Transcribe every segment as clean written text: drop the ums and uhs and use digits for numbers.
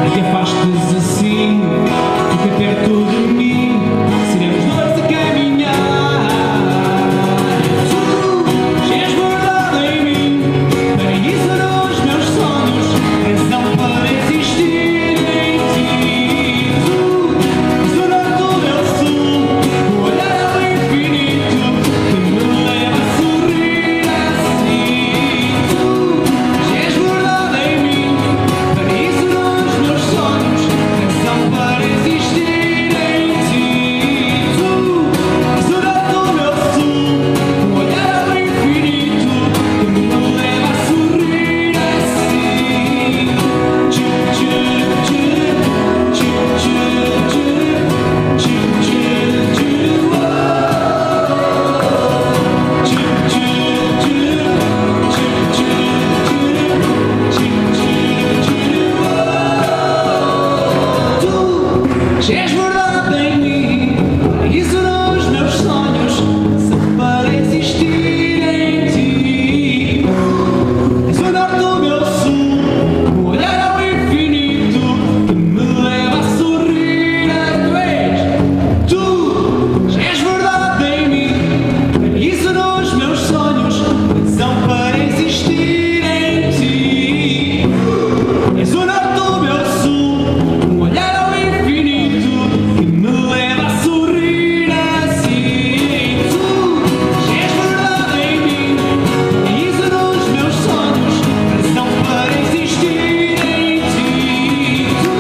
e afastes assim, fica perto de mim, seremos dois a caminhar. Tu és verdade em mim, paraíso nos meus sonhos, razão para existir em ti. Tu és o norte do meu sul, o olhar ao infinito que me leva a sorrir assim. Tu és verdade em mim, paraíso nos meus sonhos, razão para existir em ti. Tu és o norte do meu sul, o olhar ao infinito que me leva a sorrir assim. Tchu, tchu, tchu, tchu, tchu, tchu, tchu, tchu, tchu, oh. Tchu, tchu, tchu, tchu, tchu, tchu, tchu, tchu, oh. Tu és verdade em mim, paraíso nos meus sonhos, razão para existir em ti. És o norte do meu sul, o olhar ao infinito que me leva a sorrir a vez. Tu és verdade em mim, paraíso nos meus sonhos, razão para existir em ti. És o norte do meu sul, um olhar ao infinito que me leva a sorrir assim. Tu és verdade em mim, paraíso nos meus sonhos, razão para existir em ti. Tu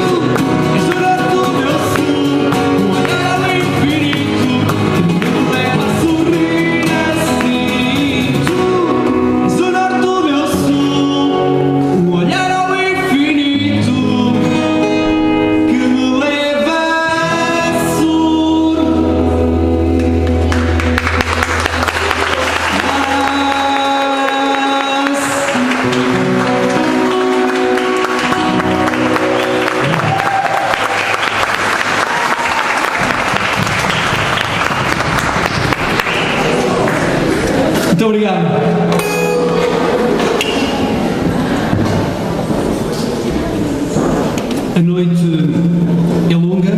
és o norte do meu sul, um olhar ao infinito que me leva a sorrir assim. Tu és o norte do meu sul, um olhar ao infinito que me leva a sorrir. Muito obrigado. A noite é longa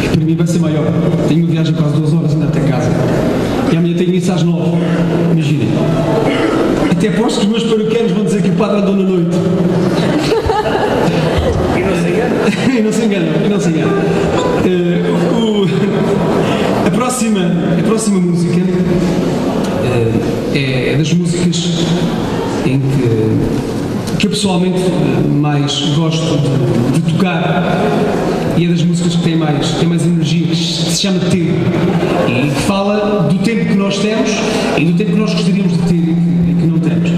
e para mim vai ser maior. Tenho uma viagem quase 2 horas ainda até casa. E amanhã tenho isso às 9. Imaginem. Até aposto que os meus paroquianos vão dizer que o padre andou na noite. E não se enganam. A próxima música é das músicas em que eu pessoalmente mais gosto de tocar, e é das músicas que tem mais energia, que se chama Tempo, e que fala do tempo que nós temos e do tempo que nós gostaríamos de ter e que não temos.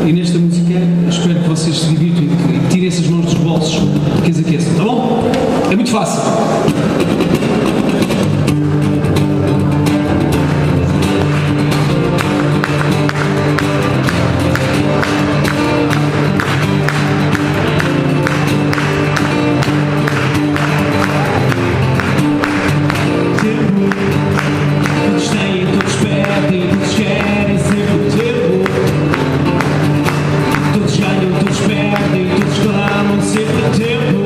E nesta música espero que vocês se divirtam e que tirem essas mãos dos bolsos e que as aqueçam, tá bom? É muito fácil. Todos têm, todos pedem, todos querem sempre o tempo. Todos ganham, todos perdem, todos clamam sempre o tempo.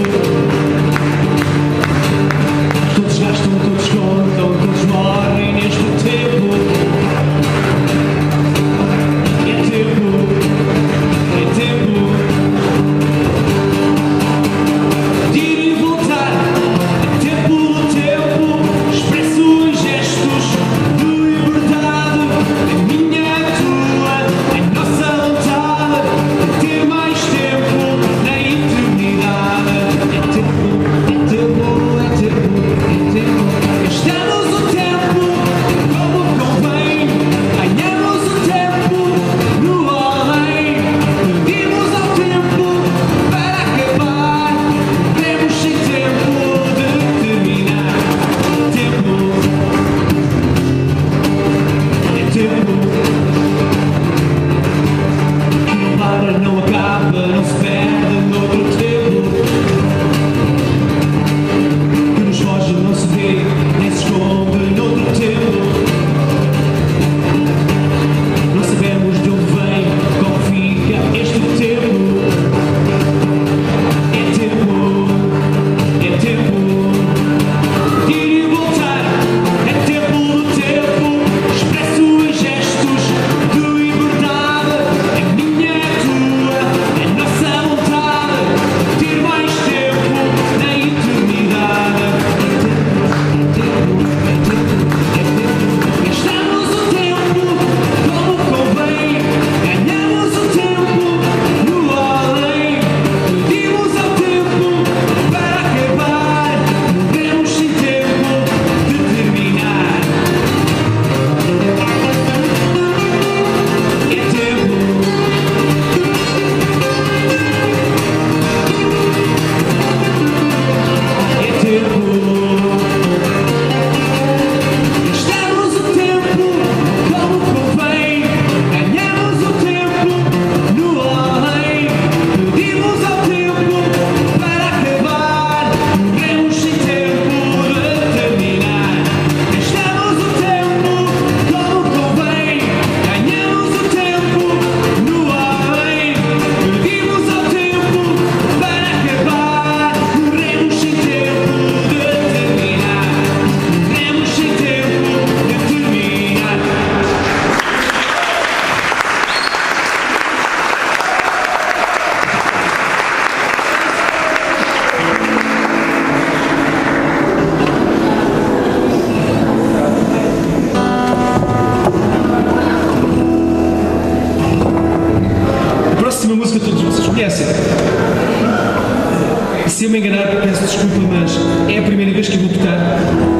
Se eu me enganar, peço desculpa, mas é a primeira vez que eu vou tocar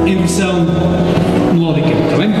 em versão melódica, está bem?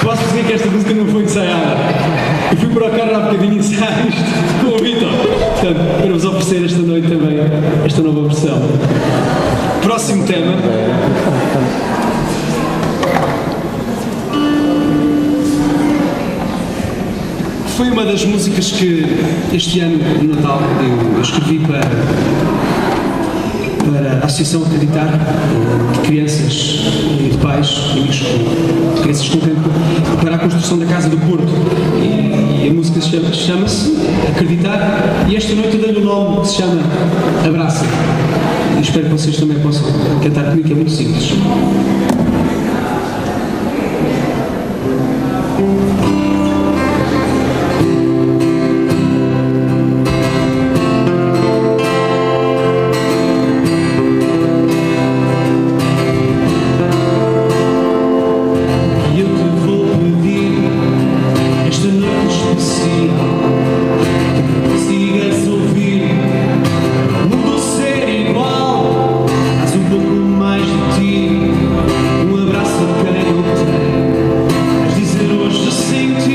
Posso dizer que esta música não foi ensaiada. Eu fui para o carro há bocadinho ensaiar isto com o Vitor. Portanto, para vos oferecer esta noite também esta nova versão. Próximo tema. Foi uma das músicas que este ano, no Natal, eu escrevi para a Associação Acreditar, de crianças e de pais, amigos de crianças com cancro, para a construção da Casa do Porto. E a música chama-se Acreditar, e esta noite eu dei-lhe um nome que se chama Abraça. E espero que vocês também possam cantar comigo, que é muito simples. Sing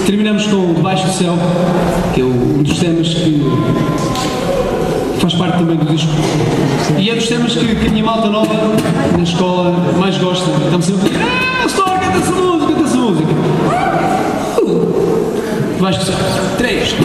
Terminamos com Debaixo do Céu, que é um dos temas que faz parte também do disco. E é dos temas que a minha malta nova na escola mais gosta. Estamos sempre a dizer: Store, canta essa música, canta essa música. Debaixo do Céu. 3.